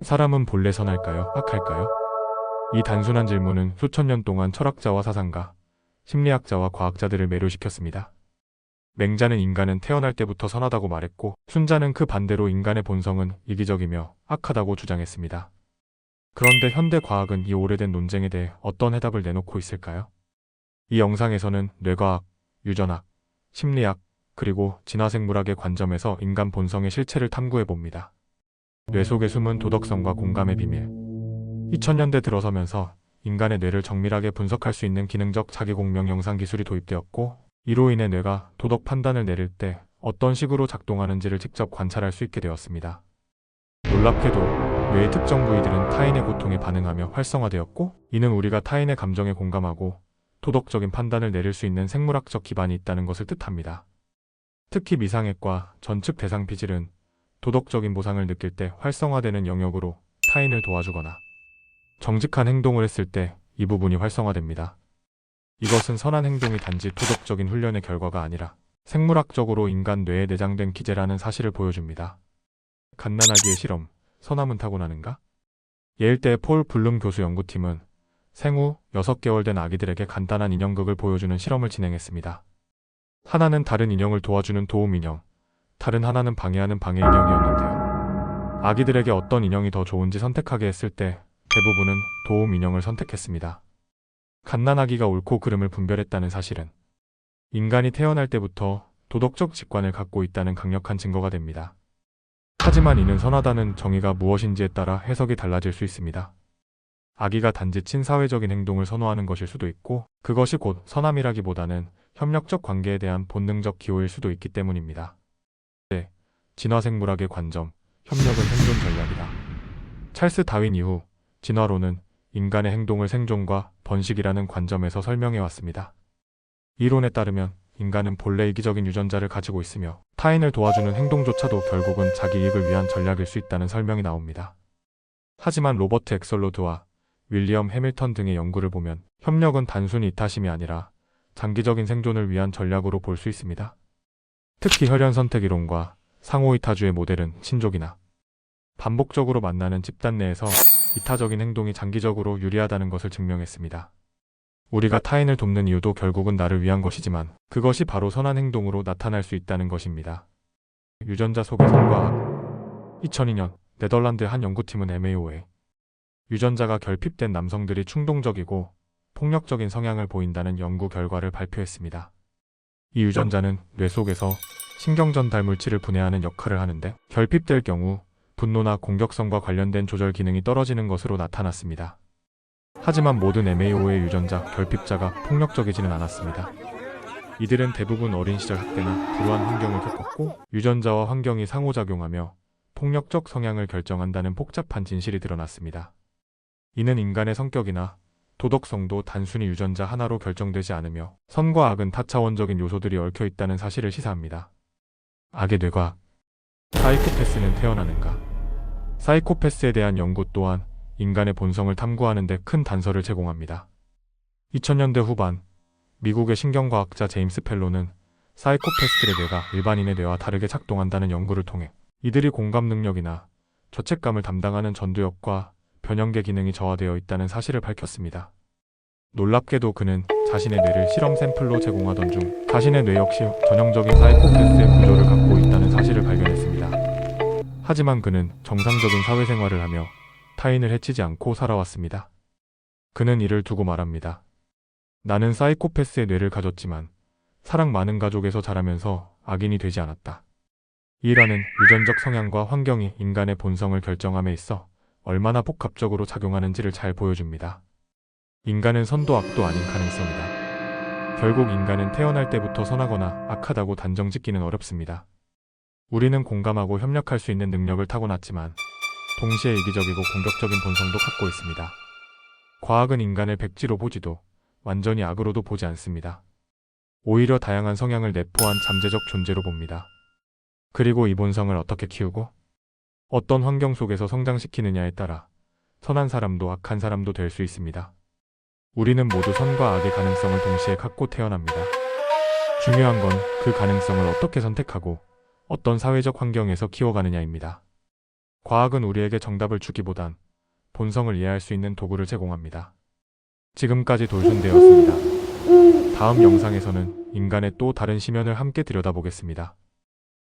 사람은 본래 선할까요? 악할까요? 이 단순한 질문은 수천 년 동안 철학자와 사상가, 심리학자와 과학자들을 매료시켰습니다. 맹자는 인간은 태어날 때부터 선하다고 말했고, 순자는 그 반대로 인간의 본성은 이기적이며 악하다고 주장했습니다. 그런데 현대 과학은 이 오래된 논쟁에 대해 어떤 해답을 내놓고 있을까요? 이 영상에서는 뇌과학, 유전학, 심리학, 그리고 진화생물학의 관점에서 인간 본성의 실체를 탐구해봅니다. 뇌 속에 숨은 도덕성과 공감의 비밀. 2000년대 들어서면서 인간의 뇌를 정밀하게 분석할 수 있는 기능적 자기공명 영상 기술이 도입되었고, 이로 인해 뇌가 도덕 판단을 내릴 때 어떤 식으로 작동하는지를 직접 관찰할 수 있게 되었습니다. 놀랍게도 뇌의 특정 부위들은 타인의 고통에 반응하며 활성화되었고, 이는 우리가 타인의 감정에 공감하고 도덕적인 판단을 내릴 수 있는 생물학적 기반이 있다는 것을 뜻합니다. 특히 미상핵과 전측 대상 피질은 도덕적인 보상을 느낄 때 활성화되는 영역으로 타인을 도와주거나 정직한 행동을 했을 때 이 부분이 활성화됩니다. 이것은 선한 행동이 단지 도덕적인 훈련의 결과가 아니라 생물학적으로 인간 뇌에 내장된 기제라는 사실을 보여줍니다. 갓난아기의 실험, 선함은 타고나는가? 예일대 폴 블룸 교수 연구팀은 생후 6개월 된 아기들에게 간단한 인형극을 보여주는 실험을 진행했습니다. 하나는 다른 인형을 도와주는 도움 인형, 다른 하나는 방해하는 방해 인형이었는데요. 아기들에게 어떤 인형이 더 좋은지 선택하게 했을 때 대부분은 도움 인형을 선택했습니다. 갓난아기가 옳고 그름을 분별했다는 사실은 인간이 태어날 때부터 도덕적 직관을 갖고 있다는 강력한 증거가 됩니다. 하지만 이는 선하다는 정의가 무엇인지에 따라 해석이 달라질 수 있습니다. 아기가 단지 친사회적인 행동을 선호하는 것일 수도 있고, 그것이 곧 선함이라기보다는 협력적 관계에 대한 본능적 기호일 수도 있기 때문입니다. 네, 진화생물학의 관점, 협력은 생존 전략이다. 찰스 다윈 이후 진화론은 인간의 행동을 생존과 번식이라는 관점에서 설명해왔습니다. 이론에 따르면 인간은 본래 이기적인 유전자를 가지고 있으며 타인을 도와주는 행동조차도 결국은 자기 이익을 위한 전략일 수 있다는 설명이 나옵니다. 하지만 로버트 엑설로드와 윌리엄 해밀턴 등의 연구를 보면 협력은 단순히 이타심이 아니라 장기적인 생존을 위한 전략으로 볼 수 있습니다. 특히 혈연 선택 이론과 상호이타주의 모델은 친족이나 반복적으로 만나는 집단 내에서 이타적인 행동이 장기적으로 유리하다는 것을 증명했습니다. 우리가 타인을 돕는 이유도 결국은 나를 위한 것이지만 그것이 바로 선한 행동으로 나타날 수 있다는 것입니다. 유전자 속의 선과 악. 2002년 네덜란드 한 연구팀은 MAO에 유전자가 결핍된 남성들이 충동적이고 폭력적인 성향을 보인다는 연구 결과를 발표했습니다. 이 유전자는 뇌 속에서 신경전달 물질을 분해하는 역할을 하는데, 결핍될 경우 분노나 공격성과 관련된 조절 기능이 떨어지는 것으로 나타났습니다. 하지만 모든 MAO의 유전자 결핍자가 폭력적이지는 않았습니다. 이들은 대부분 어린 시절 학대나 불우한 환경을 겪었고, 유전자와 환경이 상호작용하며 폭력적 성향을 결정한다는 복잡한 진실이 드러났습니다. 이는 인간의 성격이나 도덕성도 단순히 유전자 하나로 결정되지 않으며 선과 악은 타차원적인 요소들이 얽혀 있다는 사실을 시사합니다. 악의 뇌과학. 사이코패스는 태어나는가? 사이코패스에 대한 연구 또한 인간의 본성을 탐구하는 데 큰 단서를 제공합니다. 2000년대 후반 미국의 신경과학자 제임스 펠로는 사이코패스들의 뇌가 일반인의 뇌와 다르게 작동한다는 연구를 통해 이들이 공감 능력이나 죄책감을 담당하는 전두엽과 변형계 기능이 저하되어 있다는 사실을 밝혔습니다. 놀랍게도 그는 자신의 뇌를 실험 샘플로 제공하던 중 자신의 뇌 역시 전형적인 사이코패스의 구조를 갖고 있다는 사실을 발견했습니다. 하지만 그는 정상적인 사회생활을 하며 타인을 해치지 않고 살아왔습니다. 그는 이를 두고 말합니다. 나는 사이코패스의 뇌를 가졌지만 사랑 많은 가족에서 자라면서 악인이 되지 않았다. 이 일화는 유전적 성향과 환경이 인간의 본성을 결정함에 있어 얼마나 복합적으로 작용하는지를 잘 보여줍니다. 인간은 선도 악도 아닌 가능성이다. 결국 인간은 태어날 때부터 선하거나 악하다고 단정짓기는 어렵습니다. 우리는 공감하고 협력할 수 있는 능력을 타고났지만 동시에 이기적이고 공격적인 본성도 갖고 있습니다. 과학은 인간을 백지로 보지도 완전히 악으로도 보지 않습니다. 오히려 다양한 성향을 내포한 잠재적 존재로 봅니다. 그리고 이 본성을 어떻게 키우고 어떤 환경 속에서 성장시키느냐에 따라 선한 사람도 악한 사람도 될 수 있습니다. 우리는 모두 선과 악의 가능성을 동시에 갖고 태어납니다. 중요한 건 그 가능성을 어떻게 선택하고 어떤 사회적 환경에서 키워가느냐입니다. 과학은 우리에게 정답을 주기보단 본성을 이해할 수 있는 도구를 제공합니다. 지금까지 돌순되었습니다. 다음 영상에서는 인간의 또 다른 시면을 함께 들여다보겠습니다.